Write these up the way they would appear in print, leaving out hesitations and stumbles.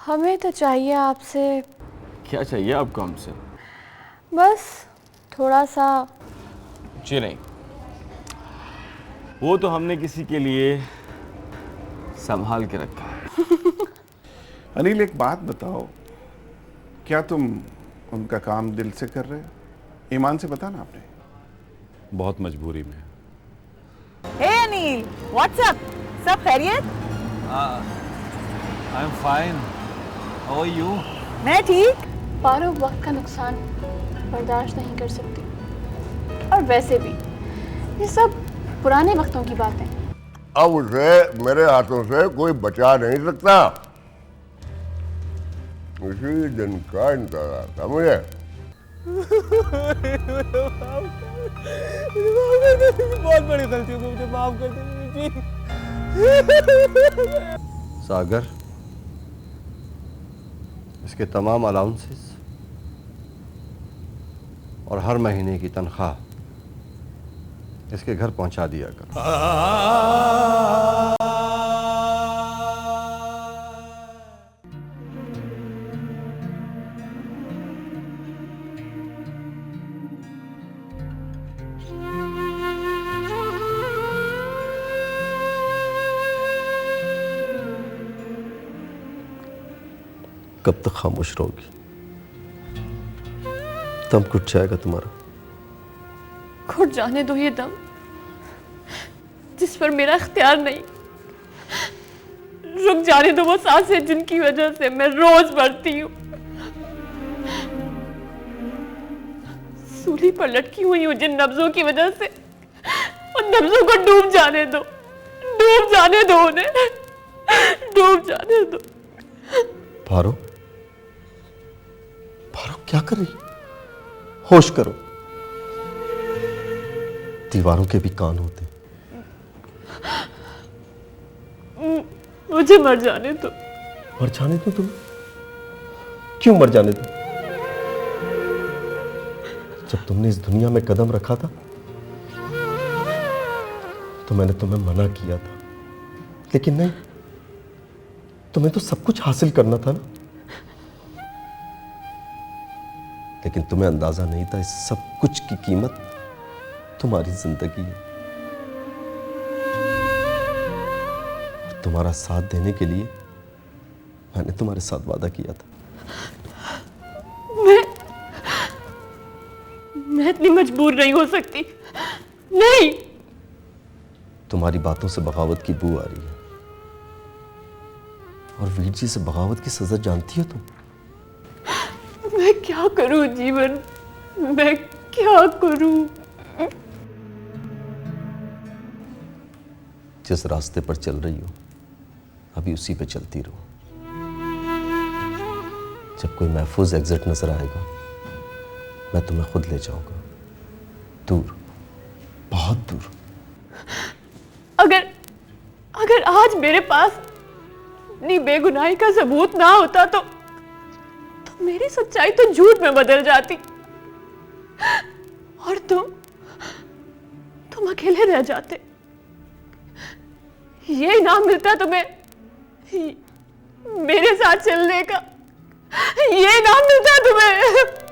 हमें तो चाहिए आपसे। क्या चाहिए आपको हमसे? बस थोड़ा सा। जी नहीं, वो तो हमने किसी के लिए संभाल के रखा है। अनिल, एक बात बताओ, क्या तुम उनका काम दिल से कर रहे हो? ईमान से बताना आपने। बहुत मजबूरी में। हे अनिल, व्हाट्सअप, सब खैरियत? I am fine, how are you? मैं ठीक। पारो वक्त का नुकसान बर्दाश्त नहीं कर सकती, और वैसे भी ये सब पुराने वक्तों की बातें। अब उसे मेरे हाथों से कोई बचा नहीं सकता। इसी दिन का इंतजार था मुझे। बहुत बड़ी गलती हो गई, मुझे माफ कर दीजिए। सागर, इसके तमाम अलाउंसेस और हर महीने की तनख्वाह इसके घर पहुंचा दिया कर। कब तक खामोश रहोगी? दम घुट जाएगा तुम्हारा। घुट जाने दो ये दम जिस पर मेरा इख्तियार नहीं। रुक जाने दो वो सांसें जिनकी वजह से मैं रोज मरती हूँ। सूली पर लटकी हुई हूँ जिन नब्जों की वजह से। उन नब्जों को डूब जाने दो, डूब जाने दो उन्हें, डूब जाने दो। पारो, पारो क्या कर रही? होश करो। दीवारों के भी कान होते। मुझे मर जाने दो। मर जाने दो तुम? क्यों मर जाने दो? जब तुमने इस दुनिया में कदम रखा था तो मैंने तुम्हें मना किया था, लेकिन नहीं, तुम्हें तो सब कुछ हासिल करना था ना। लेकिन तुम्हें अंदाजा नहीं था इस सब कुछ की कीमत तुम्हारी जिंदगी है। और तुम्हारा साथ देने के लिए मैंने तुम्हारे साथ वादा किया था। मैं इतनी मजबूर नहीं हो सकती। नहीं। तुम्हारी बातों से बगावत की बू आ रही है। और वीर जी से बगावत की सजा जानती हो तुम? मैं क्या करूं जीवन, मैं क्या करूं? जिस रास्ते पर चल रही हो अभी उसी पे चलती रहो। जब कोई महफूज एग्जिट नजर आएगा मैं तुम्हें खुद ले जाऊंगा, दूर, बहुत दूर। अगर आज मेरे पास अपनी बेगुनाही का सबूत ना होता तो मेरी सच्चाई तो झूठ में बदल जाती, और तुम अकेले रह जाते। ये इनाम मिलता तुम्हें मेरे साथ चलने का, ये इनाम मिलता तुम्हें।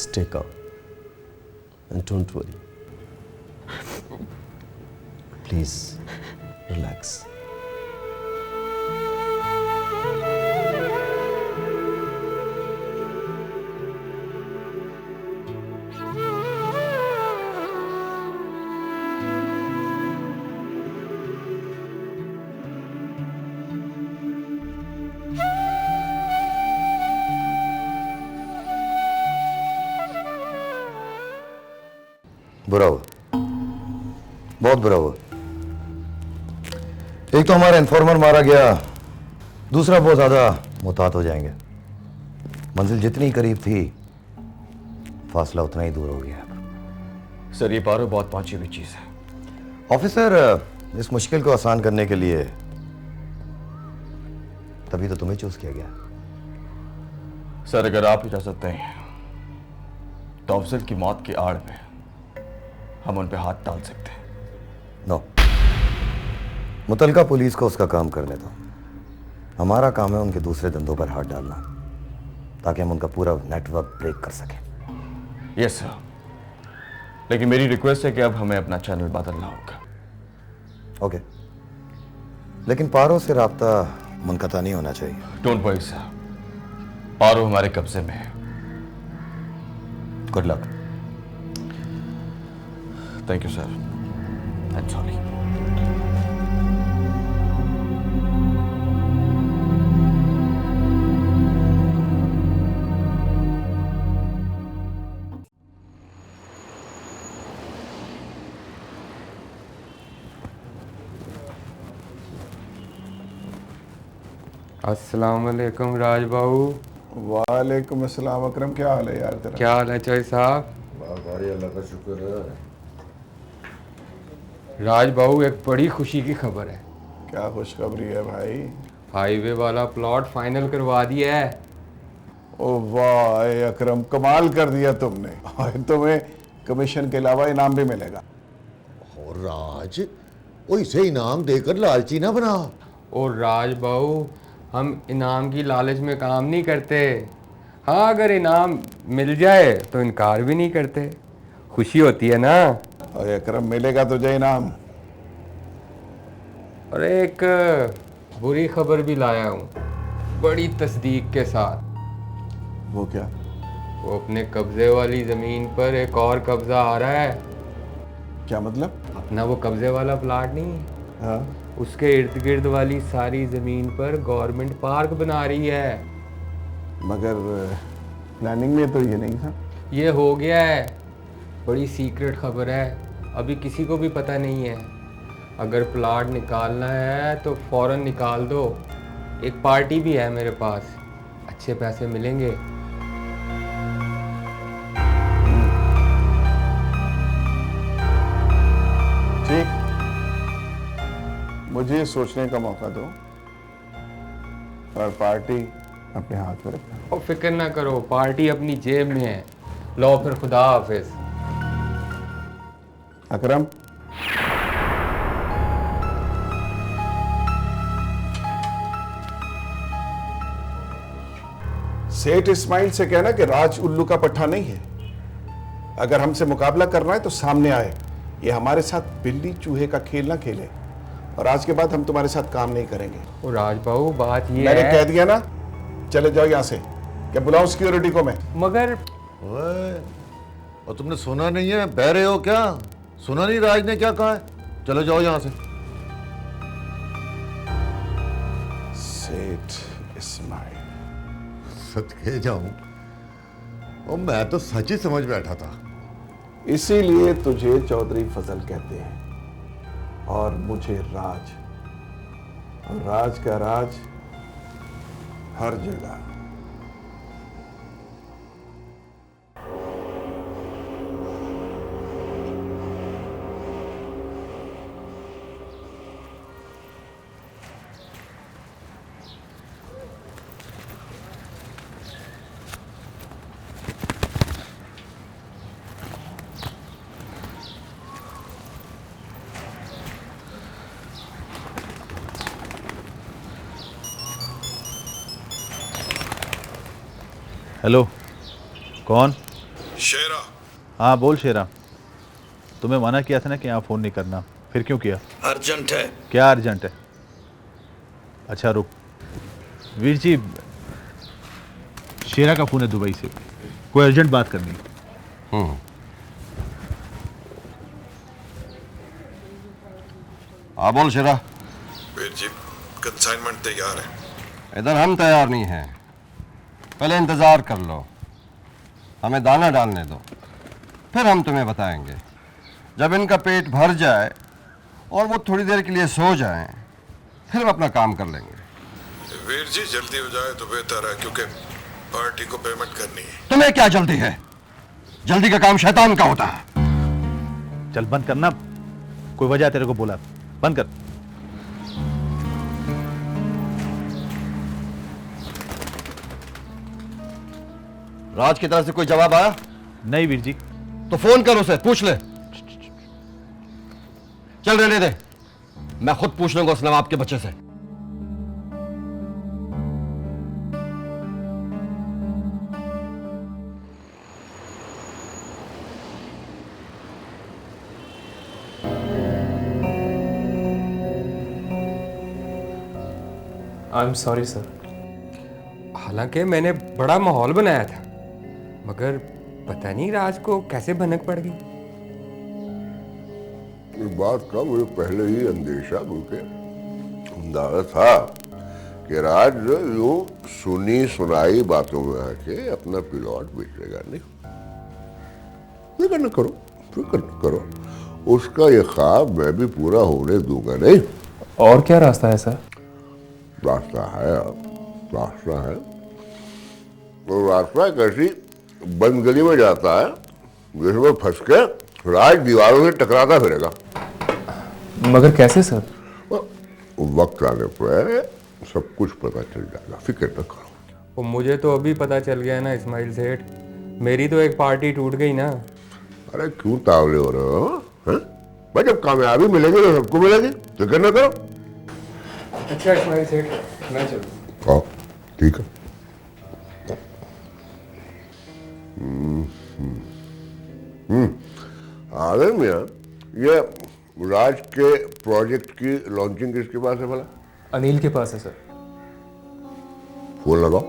Stay calm and don't worry. Please relax. बुरा हुआ, बहुत बुरा हुआ। एक तो हमारा इन्फॉर्मर मारा गया, दूसरा बहुत ज्यादा मुताद हो जाएंगे। मंजिल जितनी करीब थी फासला उतना ही दूर हो गया। सर ये पारो बहुत पहुंची हुई चीज है। ऑफिसर, इस मुश्किल को आसान करने के लिए तभी तो तुम्हें चूज किया गया। सर अगर आप इजाजत दें तो अफजल की मौत की आड़ में हम उन पे हाथ डाल सकते हैं। नो, मुतलका पुलिस को उसका काम करने दो। हमारा काम है उनके दूसरे धंधों पर हाथ डालना, ताकि हम उनका पूरा नेटवर्क ब्रेक कर सकें। यस सर, लेकिन मेरी रिक्वेस्ट है कि अब हमें अपना चैनल बदलना होगा। ओके, लेकिन पारो से राब्ता मुनक़ता नहीं होना चाहिए। डोंट वरी सर, पारो हमारे कब्जे में है। Good luck. Thank you sir, I am sorry. अस्सलाम वालेकुम राज बाबू। वालेकुम अस्सलाम अकरम, क्या हाल है यार तेरा? क्या हाल है चौधरी साहब? अल्लाह का शुक्र है। राज बाबू, एक बड़ी खुशी की खबर है। क्या खुशखबरी है भाई? हाईवे वाला प्लॉट फाइनल करवा दिया है। ओ वाह ए अकरम, कमाल कर दिया तुमने। और तुम्हें कमीशन के अलावा इनाम भी मिलेगा। और राज, ओ इसे इनाम देकर लालची ना बना। और राज बाबू, हम इनाम की लालच में काम नहीं करते। हाँ, अगर इनाम मिल जाए तो इनकार भी नहीं करते। खुशी होती है ना। और अकरम, मिलेगा तुझे इनाम। और एक बुरी खबर भी लाया हूँ, बड़ी तस्दीक के साथ। वो क्या? वो अपने कब्जे वाली ज़मीन पर एक और कब्जा आ रहा है। क्या मतलब? अपना वो कब्जे वाला प्लाट नहीं है, हाँ, उसके इर्द गिर्द वाली सारी ज़मीन पर गवर्नमेंट पार्क बना रही है। मगर प्लानिंग में तो ये नहीं था। ये हो गया है। बड़ी सीक्रेट खबर है, अभी किसी को भी पता नहीं है। अगर प्लाट निकालना है तो फ़ौरन निकाल दो। एक पार्टी भी है मेरे पास, अच्छे पैसे मिलेंगे। ठीक, मुझे सोचने का मौका दो और पार्टी अपने हाथ में रखना। और फिक्र ना करो, पार्टी अपनी जेब में है। लो फिर, खुदा हाफिज। अकरम, सेठ इस्माइल से कहना कि राज उल्लू का पट्टा नहीं है। अगर हमसे मुकाबला करना है तो सामने आए। ये हमारे साथ बिल्ली चूहे का खेल ना खेले। और आज के बाद हम तुम्हारे साथ काम नहीं करेंगे। और राज बाबू, बात ये मैंने है। कह दिया ना, चले जाओ यहाँ से। क्या बुलाऊं सिक्योरिटी को मैं? मगर ओए, और तुमने सुना नहीं है? बह रहे हो क्या? सुना नहीं राज ने क्या कहा है? चलो जाओ यहाँ से। सेठ इस्माइल, सच कह जाऊं, और मैं तो सच ही समझ बैठा था। इसीलिए तुझे चौधरी फजल कहते हैं और मुझे राज। और राज का राज हर जगह। हेलो, कौन? शेरा। हाँ बोल शेरा। तुम्हें मना किया था ना कि यहाँ फ़ोन नहीं करना, फिर क्यों किया? अर्जेंट है। क्या अर्जेंट है? अच्छा रुक। वीर जी, शेरा का फ़ोन है दुबई से, कोई अर्जेंट बात करनी है। हाँ बोल शेरा। वीर जी, कंसाइनमेंट तैयार है। इधर हम तैयार नहीं हैं। पहले इंतज़ार कर लो, हमें दाना डालने दो, फिर हम तुम्हें बताएंगे। जब इनका पेट भर जाए और वो थोड़ी देर के लिए सो जाएं, फिर हम अपना काम कर लेंगे। वीर जी, जल्दी हो जाए तो बेहतर है, क्योंकि पार्टी को पेमेंट करनी है। तुम्हें क्या जल्दी है? जल्दी का काम शैतान का होता है। चल बंद करना, कोई वजह तेरे को बोला? बंद कर। राज की तरफ से कोई जवाब आया? नहीं वीर जी। तो फोन कर उसे, पूछ ले। चल रहने दे, मैं खुद पूछ लूंगा उस नवाब के बच्चे से। I am sorry sir. हालांकि मैंने बड़ा माहौल बनाया था, मगर पता नहीं राज को कैसे भनक पड़ गई। इस बात का मुझे पहले ही अंदेशा बल्कि अंदाजा था कि राज यूं सुनी सुनाई बातों में आके अपना प्लॉट बेचेगा नहीं। फिक्र न करो, फिक्र न करो, उसका ये ख्वाब मैं भी पूरा होने दूंगा नहीं। और क्या रास्ता है सर? रास्ता है, रास्ता है। तो रास्ता एक ऐसी बंद गली में जाता है जिसमें फंस के राज दीवारों से टकराता फिरेगा। मगर कैसे सर? वक्त आने पर सब कुछ पता चल जाएगा, फिक्र न करो। वो मुझे तो अभी पता चल गया ना इस्माइल सेठ, मेरी तो एक पार्टी टूट गई ना। अरे क्यों तावले हो रहे हो? भाई जब कामयाबी मिलेगी तो सबको मिलेगी, फिक्र न करो। अच्छा इस्माइल सेठ, मैं चलूं? हाँ ठीक है। आदर मियाँ, ये राज के प्रोजेक्ट की लॉन्चिंग किसके पास है भला? अनिल के पास है सर। फोन लगाओ।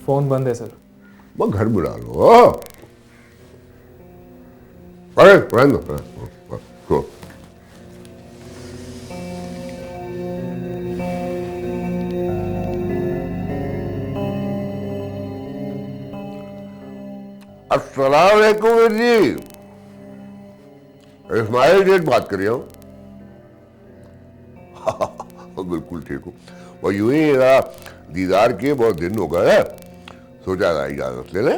फोन बंद है सर। वो घर में डालो। अरे रहने दो, छोड़ो। अस्सलाम वालेकुम वीर जी, इस्माइल सेठ बात कर रहा हूँ। बिल्कुल ठीक हूँ। वो यूं ही दीदार किए बहुत दिन हो गए, सोचा था इजाजत ले ले।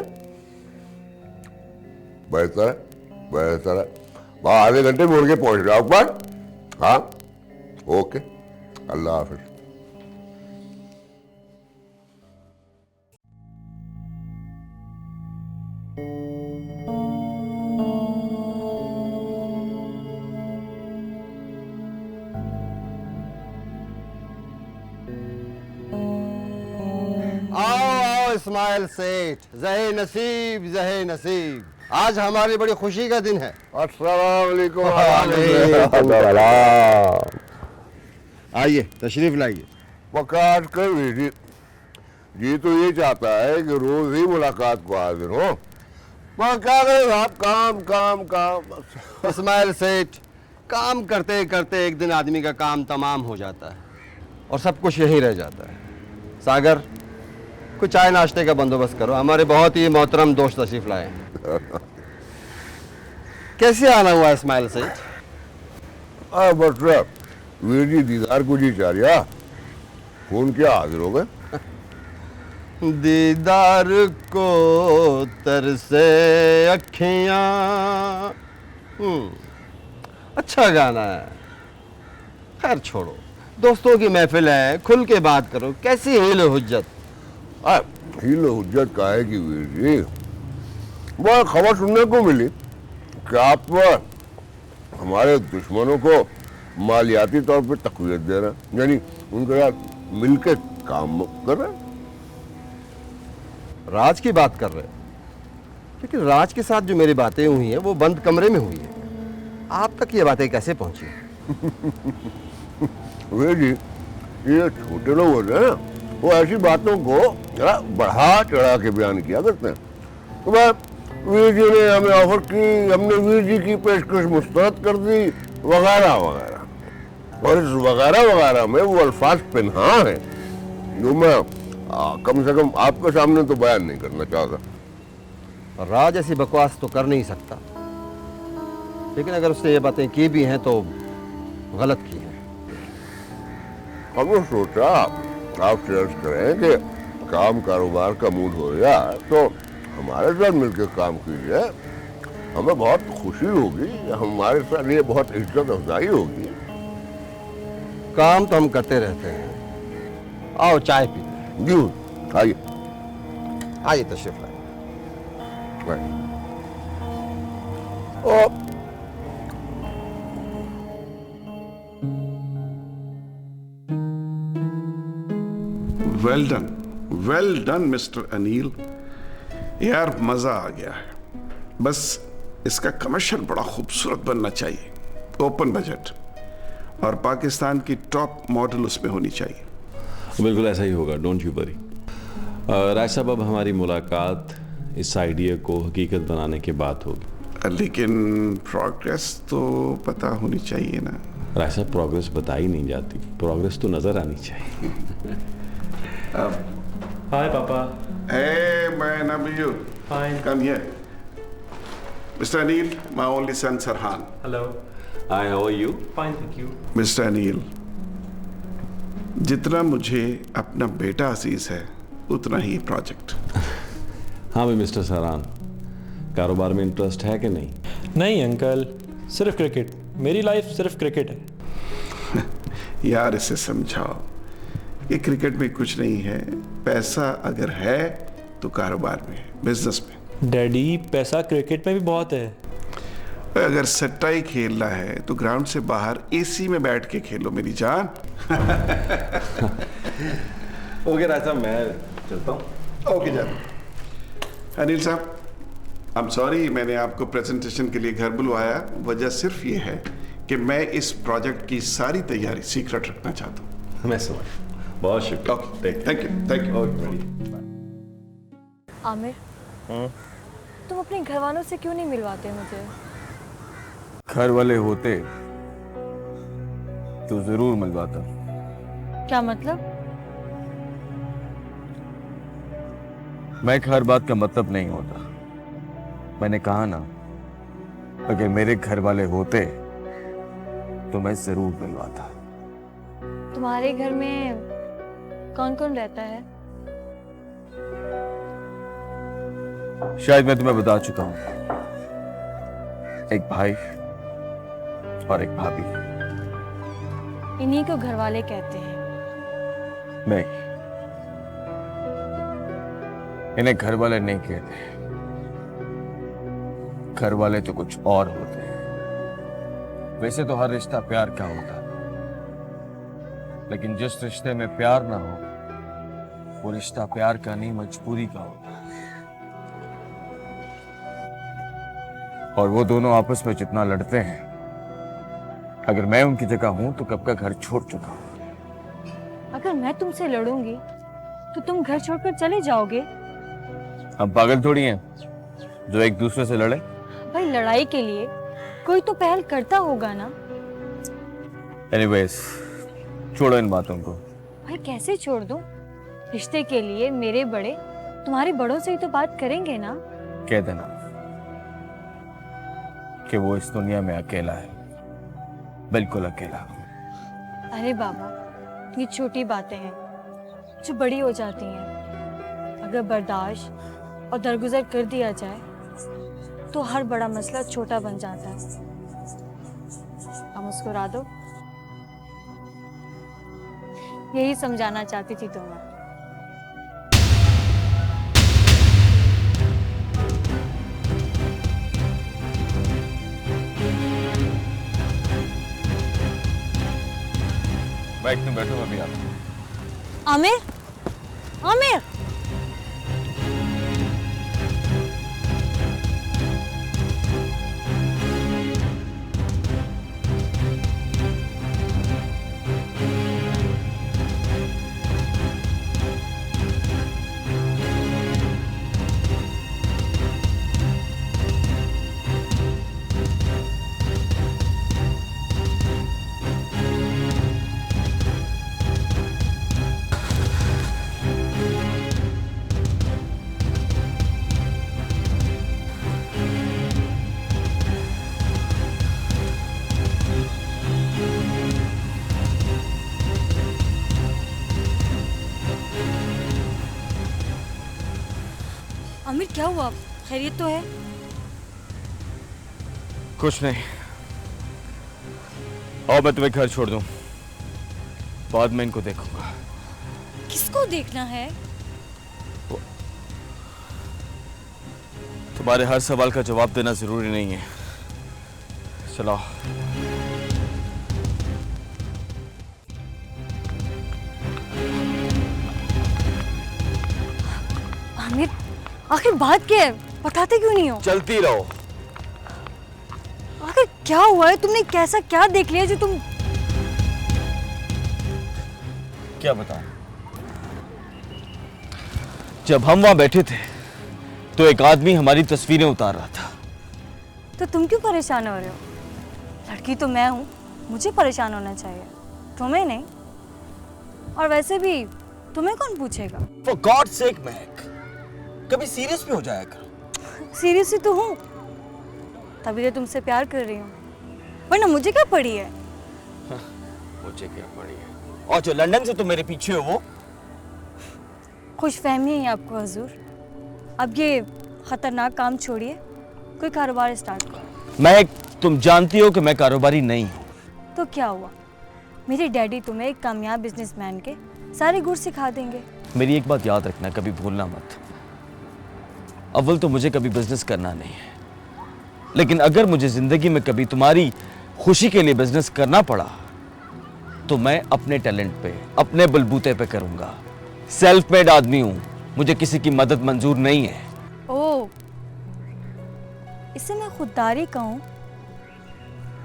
बेहतर है, बेहतर है। वहाँ आधे घंटे में उड़ के पहुंच रहा हूँ पर। हाँ ओके, अल्लाह हाफिज। इस्माइल सेठ, ज़हे नसीब, ज़हे नसीब, आज हमारी बड़ी खुशी का दिन है। अस्सलाम वालेकुम। आइए तशरीफ लाइए। वकात कर वीर जी तो ये चाहता है कि रोज ही मुलाकात को हाजिर हो, वहाँ क्या करें आप, काम काम काम। इस्माइल सेठ, काम करते करते एक दिन आदमी का काम तमाम हो जाता है और सब कुछ यहीं रह जाता है। सागर, कुछ चाय नाश्ते का बंदोबस्त करो, हमारे बहुत ही मोहतरम दोस्त तशरीफ लाए। कैसे आना हुआ इस्माइल सेठ? बस वीर जी दीदार को जी चाह रहा, फोन क्या हाजिर हो गए? दीदार को तरसे अखियां। अच्छा गाना है। खैर छोड़ो, दोस्तों की महफिल है, खुल के बात करो। कैसी हील हुज्जत? हील हुज्जत का है कि वीर जी, वह खबर सुनने को मिली कि आप हमारे दुश्मनों को मालियाती तौर पे तक़वियत दे रहे हैं, यानी उनके साथ मिलकर काम कर रहे हैं। राज की बात कर रहे हैं, लेकिन राज के साथ जो मेरी बातें हुई हैं वो बंद कमरे में हुई है। आप तक ये बातें कैसे पहुंची? वीर जी, ये छोटे लोग होते हैं ना, वो ऐसी बातों को जरा बढ़ा चढ़ा के बयान किया करते हैं। तो वीर जी ने हमें ऑफर की, हमने वीर जी की पेशकश मुस्तरद कर दी, वगैरह वगैरह। और इस वगैरह वगैरह में वो अल्फाज पिन्हा है जो मैं कम से कम आपके सामने तो बयान नहीं करना चाहता। राज ऐसी बकवास तो कर नहीं सकता, लेकिन अगर उसने ये बातें की भी हैं तो गलत की है। हमने सोचा आप शेयर करें कि काम कारोबार का मूड हो गया तो हमारे साथ मिलकर काम कीजिए। हमें बहुत खुशी होगी, हमारे साथ ये बहुत इज्जत अफजाई होगी। काम तो हम करते रहते हैं। आओ चाय पीते जी आइए। हैं। आइए तशरीफ लाइए। ओ वेल डन मिस्टर अनिल। यार मजा आ गया है। बस इसका कमर्शियल बड़ा खूबसूरत बनना चाहिए, ओपन बजट, और पाकिस्तान की टॉप मॉडल उसमें होनी चाहिए। बिल्कुल ऐसा ही होगा, डोंट यू वरी। राज साहब, अब हमारी मुलाकात इस आइडिया को हकीकत बनाने के बाद होगी। लेकिन प्रोग्रेस तो पता होनी चाहिए ना। राज साहब, प्रोग्रेस बताई नहीं जाती, प्रोग्रेस तो नजर आनी चाहिए। हाय पापा। Hey man, how are you? Fine. Come here. Mr. Anil, my only son Sarhan. Hello. Hi, how are you? Fine, thank you. Mr. Anil, जितना मुझे अपना बेटा अजीज है उतना ही प्रोजेक्ट। हाँ भाई मिस्टर सरान, कारोबार में इंटरेस्ट है कि नहीं? नहीं अंकल, सिर्फ क्रिकेट। मेरी लाइफ सिर्फ क्रिकेट है। यार इसे समझाओ कि क्रिकेट में कुछ नहीं है, पैसा अगर है तो कारोबार में है, बिजनेस में। डैडी, पैसा क्रिकेट में भी बहुत है। अगर सट्टा ही खेलना है तो ग्राउंड से बाहर एसी में बैठ के खेलो मेरी जान। ओके राज साहब, मैं चलता हूँ। ओके जान। अनिल साहब, आई एम सॉरी मैंने आपको प्रेजेंटेशन के लिए घर बुलवाया। वजह सिर्फ ये है कि मैं इस प्रोजेक्ट की सारी तैयारी सीक्रेट रखना चाहता हूँ। मैं समझ, बहुत शुक्रिया। Thank you. आमिर, तुम अपने घर वालों से क्यों नहीं मिलवाते मुझे? घर वाले होते तो जरूर मिलवाता। क्या मतलब? मैं हर बात का मतलब नहीं होता। मैंने कहा ना, अगर मेरे घर वाले होते तो मैं जरूर मिलवाता। तुम्हारे घर में कौन कौन रहता है? शायद मैं तुम्हें बता चुका हूं। एक भाई और एक भाभी। इन्हीं को घर वाले कहते हैं। नहीं, इन्हें घर वाले नहीं कहते। घर वाले तो कुछ और होते हैं। वैसे तो हर रिश्ता प्यार का होता है, लेकिन जिस रिश्ते में प्यार ना हो वो रिश्ता प्यार का नहीं, मजबूरी का होता है। और वो दोनों आपस में जितना लड़ते हैं, अगर मैं उनकी जगह हूं तो कब का घर छोड़ चुका हूं। अगर मैं तुमसे लड़ूंगी तो तुम घर छोड़कर चले जाओगे? हम पागल थोड़ी हैं जो एक दूसरे से लड़े। भाई, लड़ाई के लिए कोई तो पहल करता होगा ना। एनीवेज, छोड़ो इन बातों को। भाई कैसे छोड़ दूं? रिश्ते के लिए मेरे बड़े तुम्हारे बड़ों से ही तो बात करेंगे ना। कह देना कि वो इस दुनिया में अकेला है, बिल्कुल अकेला। अरे बाबा, ये छोटी बातें हैं जो बड़ी हो जाती हैं। अगर बर्दाश्त और दरगुजर कर दिया जाए तो हर बड़ा मसला छोटा बन जाता है। अब मुस्कुरा दो। यही समझाना चाहती थी तुम्हें। बाइक में बैठो, अभी आता हूं। आमिर, आमिर, आमिर, क्या हुआ? खैरियत तो है? कुछ नहीं, और मैं तुम्हें घर छोड़ दूं, बाद में इनको देखूंगा। किसको देखना है? तुम्हारे हर सवाल का जवाब देना जरूरी नहीं है। चलो। आमिर, आखिर बात क्या है? बताते क्यों नहीं हो? चलती रहो। आखिर क्या हुआ है? तुमने कैसा क्या देख लिया जो तुम... क्या बताऊं? जब हम वहां बैठे थे तो एक आदमी हमारी तस्वीरें उतार रहा था। तो तुम क्यों परेशान हो रहे हो? लड़की तो मैं हूँ, मुझे परेशान होना चाहिए, तुम्हें नहीं। और वैसे भी तुम्हें कौन पूछेगा? For God's sake, महक, कभी सीरियस भी हो जाया करो। सीरियस ही तो हूँ, तभी तो तुमसे प्यार कर रही हूँ, वरना मुझे क्या पड़ी है? मुझे क्या पड़ी है? और जो लंदन से तुम मेरे पीछे हो वो? खुशफहमी है आपको हजूर। अब ये खतरनाक काम छोड़िए, कोई कारोबार स्टार्ट करो। महक, तुम जानती हो कि मैं कारोबारी नहीं हूँ। तो क्या हुआ? मेरे डैडी तुम्हें एक कामयाब बिजनेसमैन के सारे गुण सिखा देंगे। मेरी एक बात याद रखना, कभी भूलना मत। अव्वल तो मुझे कभी बिजनेस करना नहीं है, लेकिन अगर मुझे जिंदगी में कभी तुम्हारी खुशी के लिए बिजनेस करना पड़ा तो मैं अपने टैलेंट पे, अपने बलबूते पे करूंगा। सेल्फ मेड आदमी हूं, मुझे किसी की मदद मंजूर नहीं है। ओह, इसे मैं खुददारी कहूं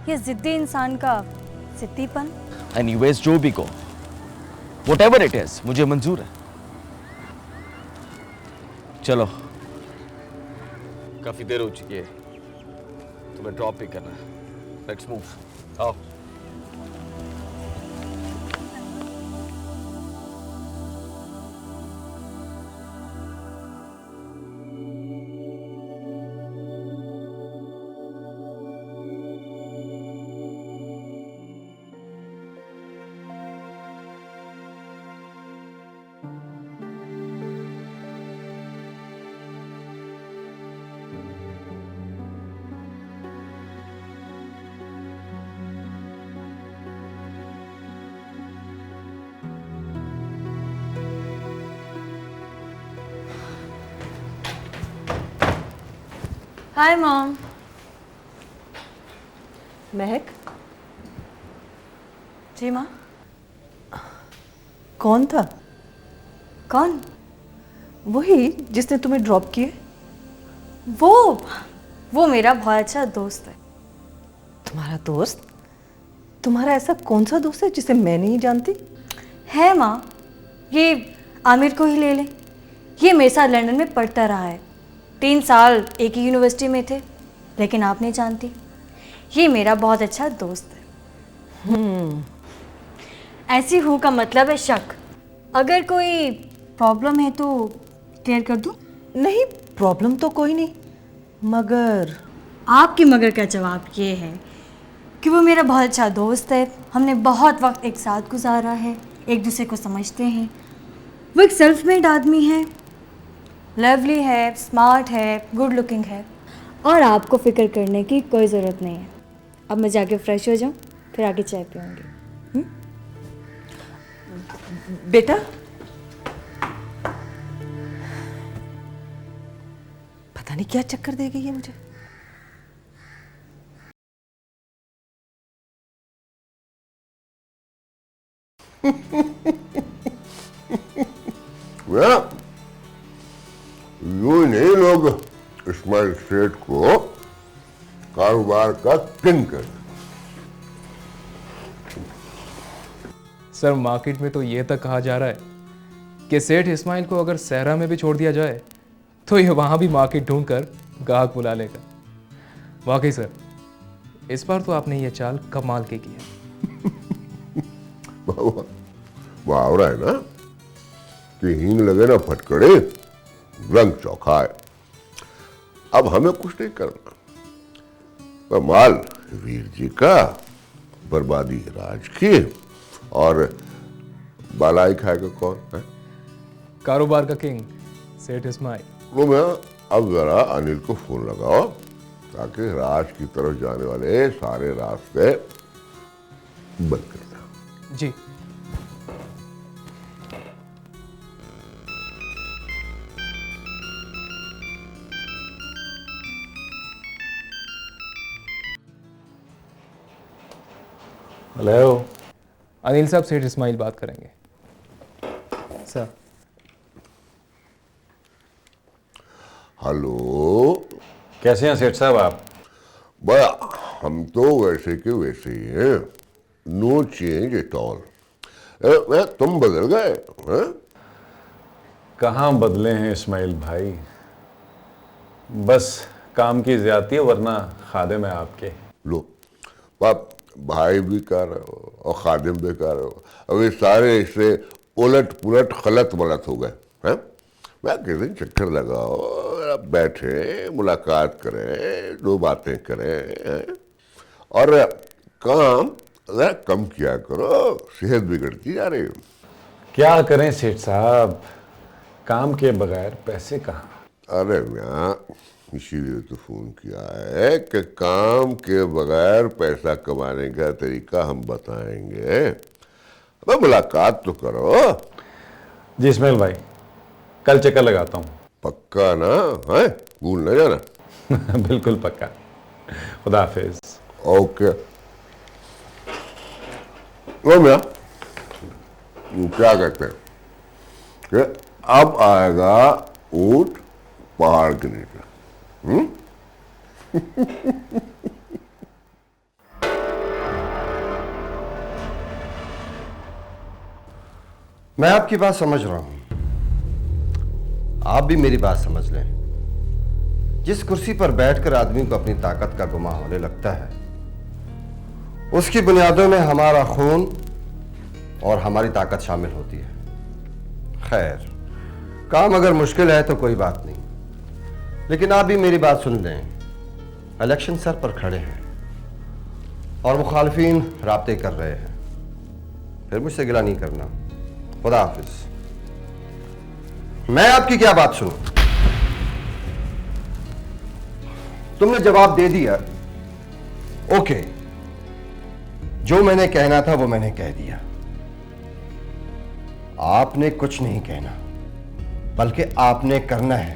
या जिद्दी इंसान का जिद्दीपन? एनीवेज, जो भी को, व्हाटएवर इट इज, मुझे मंजूर है। चलो, काफी देर हो चुकी है, तुम्हें ड्रॉप भी करना है। Let's move. आओ। Hi mom. महक, जी माँ। कौन था? कौन? वही जिसने तुम्हें ड्रॉप किए। वो मेरा बहुत अच्छा दोस्त है। तुम्हारा दोस्त? तुम्हारा ऐसा कौन सा दोस्त है जिसे मैं नहीं जानती? है माँ, ये आमिर को ही ले लें। ये मेरे साथ लंदन में पढ़ता रहा है, 3 साल एक ही यूनिवर्सिटी में थे, लेकिन आप नहीं जानती, ये मेरा बहुत अच्छा दोस्त है। ऐसी हूँ का मतलब है शक। अगर कोई प्रॉब्लम है तो क्लियर कर दूँ? नहीं, प्रॉब्लम तो कोई नहीं, मगर आपकी मगर का जवाब ये है कि वो मेरा बहुत अच्छा दोस्त है। हमने बहुत वक्त एक साथ गुजारा है, एक दूसरे को समझते हैं। वो एक सेल्फ मेड आदमी है, लवली है, स्मार्ट है, गुड लुकिंग है, और आपको फिक्र करने की कोई ज़रूरत नहीं है। अब मैं जाके फ्रेश हो जाऊँ, फिर आगे चाय पीऊँगी। बेटा, पता नहीं क्या चक्कर दे गई है मुझे। यूं नहीं लोग इस्माइल सेठ को कारोबार का किंग कहते। सर, मार्केट में तो ये तक कहा जा रहा है कि सेठ इस्माइल को अगर सहरा में भी छोड़ दिया जाए तो ये वहाँ भी मार्केट ढूंढकर ग्राहक बुला लेगा। वाकई सर, इस बार तो आपने ये चाल कमाल के की है। मुहावरा है ना कि हींग लगे ना फटकड़े, रंग चौखा है। अब हमें कुछ नहीं करना, पर माल वीर जी का, बर्बादी राज की, और बालाई खाएगा कौन है? कारोबार का किंग सेठ इस्माइल। वो मैं अब जरा अनिल को फोन लगाओ ताकि राज की तरफ जाने वाले सारे रास्ते बंद कर दें। जी। हेलो। अनिल साहब, सेठ इस्माइल बात करेंगे। सर। हेलो। कैसे हैं सेठ साहब आप? बड़ा हम तो वैसे के वैसे ही हैं, नो चेंज एट ऑल। तुम बदल गए हैं? कहाँ बदले हैं इस्माइल भाई, बस काम की ज्यादती है, वरना खादिम है आपके। लो बाप, भाई भी कर रहे हो और खादिम भी कर रहे हो, अब ये सारे इससे उलट पुलट गलत मलत हो गए हैं। मैं किस दिन चक्कर लगाओ, अब बैठे मुलाकात करें, दो बातें करें हैं? और काम जरा कम किया करो, सेहत बिगड़ती जा रही है। क्या करें सेठ साहब, काम के बगैर पैसे कहाँ। अरे मियाँ, इसीलिए तो फोन किया है कि काम के बगैर पैसा कमाने का तरीका हम बताएंगे। अब मुलाकात तो करो। जी इस्माइल भाई, कल चक्कर लगाता हूँ। पक्का ना? है, भूल न जाना। बिल्कुल पक्का। खुदा हाफिज। ओके। ओ मियाँ, क्या कहते हैं कि अब आएगा ऊंट पहाड़ के नीचे। मैं आपकी बात समझ रहा हूं, आप भी मेरी बात समझ लें। जिस कुर्सी पर बैठकर आदमी को अपनी ताकत का गुमा होने लगता है, उसकी बुनियादों में हमारा खून और हमारी ताकत शामिल होती है। खैर, काम अगर मुश्किल है तो कोई बात नहीं, लेकिन आप भी मेरी बात सुन लें। इलेक्शन सर पर खड़े हैं और मुखालफीन राब्ते कर रहे हैं, फिर मुझसे गिला नहीं करना। खुदा हाफिज। मैं आपकी क्या बात सुनूं? तुमने जवाब दे दिया, ओके, जो मैंने कहना था वो मैंने कह दिया। आपने कुछ नहीं कहना, बल्कि आपने करना है।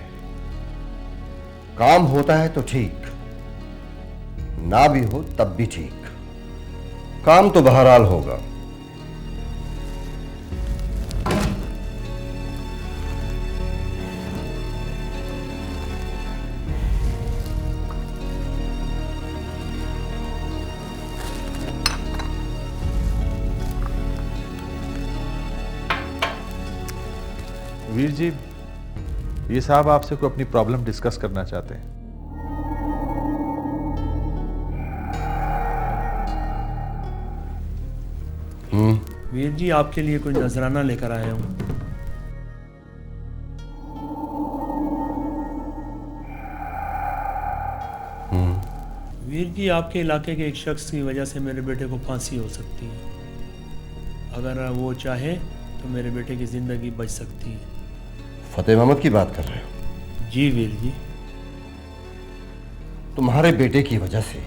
काम होता है तो ठीक, ना भी हो तब भी ठीक, काम तो बहरहाल होगा। वीर जी, ये साहब आपसे कोई अपनी प्रॉब्लम डिस्कस करना चाहते हैं। वीर जी, आपके लिए कोई नजराना लेकर आया हूं। वीर जी, आपके इलाके के एक शख्स की वजह से मेरे बेटे को फांसी हो सकती है। अगर वो चाहे तो मेरे बेटे की जिंदगी बच सकती है। फतेह मोहम्मद की बात कर रहे हो? जी वीर जी। तुम्हारे बेटे की वजह से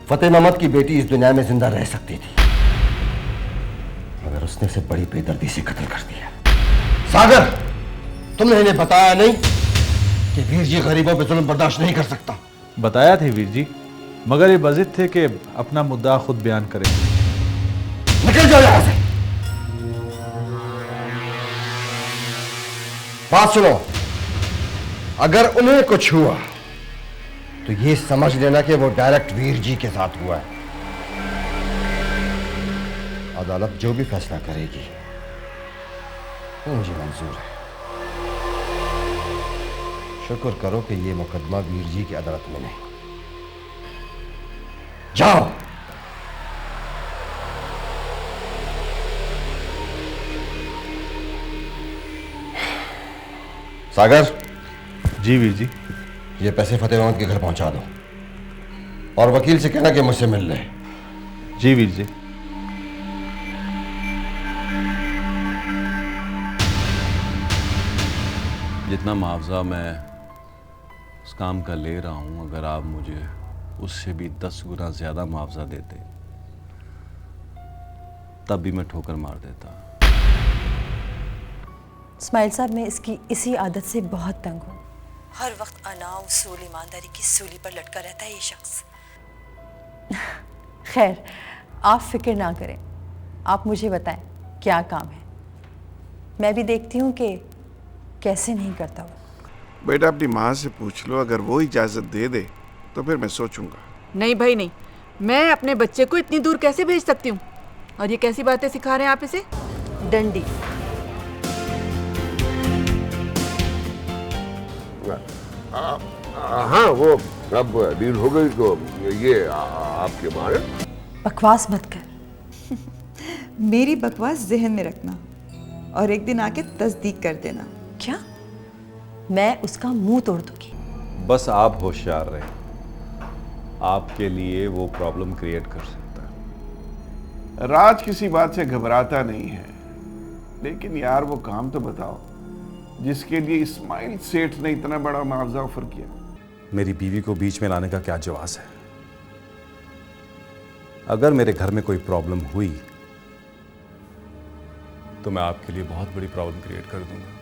फतेह मोहम्मद की बेटी इस दुनिया में जिंदा रह सकती थी, मगर उसने उसे बड़ी बेदर्दी से कत्ल कर दिया। सागर, तुमने इन्हें बताया नहीं कि वीर जी गरीबों पे जुल्म बर्दाश्त नहीं कर सकता? बताया थे वीर जी, मगर ये बजिद थे कि अपना मुद्दा खुद बयान करें। निकल जाओ यहां से। बात सुनो, अगर उन्हें कुछ हुआ तो ये समझ लेना कि वो डायरेक्ट वीर जी के साथ हुआ है। अदालत जो भी फैसला करेगी वो मुझे मंजूर है। शुक्र करो कि ये मुकदमा वीर जी की अदालत में नहीं। जाओ। सागर। जी वीर जी। ये पैसे फतेह मोहम्मद के घर पहुंचा दो और वकील से कहना कि मुझसे मिल ले। जी वीर जी। जितना मुआवजा मैं उस काम का ले रहा हूं, अगर आप मुझे उससे भी 10 गुना ज्यादा मुआवजा देते तब भी मैं ठोकर मार देता। इस्माइल साहब, मैं इसकी इसी आदत से बहुत तंग हूँ। हर वक्त अना उसूल ईमानदारी की सूली पर लटका रहता है ये शख्स। खैर, आप फिक्र ना करें, आप मुझे बताएं क्या काम है, मैं भी देखती हूँ कि कैसे नहीं करता वो। बेटा अपनी माँ से पूछ लो, अगर वो इजाज़त दे दे तो फिर मैं सोचूंगा। नहीं भाई नहीं, मैं अपने बच्चे को इतनी दूर कैसे भेज सकती हूँ? और ये कैसी बातें सिखा रहे हैं आप इसे? डंडी। हाँ, वो अब डील हो गई तो ये आपके मारे। बकवास मत कर। मेरी बकवास जहन में रखना और एक दिन आके तस्दीक कर देना। क्या? मैं उसका मुंह तोड़ दूंगी। बस आप होशियार रहे, आपके लिए वो प्रॉब्लम क्रिएट कर सकता है। राज किसी बात से घबराता नहीं है, लेकिन यार वो काम तो बताओ जिसके लिए इस्माइल सेठ ने इतना बड़ा मुआवजा ऑफर किया। मेरी बीवी को बीच में लाने का क्या जवाब है? अगर मेरे घर में कोई प्रॉब्लम हुई तो मैं आपके लिए बहुत बड़ी प्रॉब्लम क्रिएट कर दूंगा।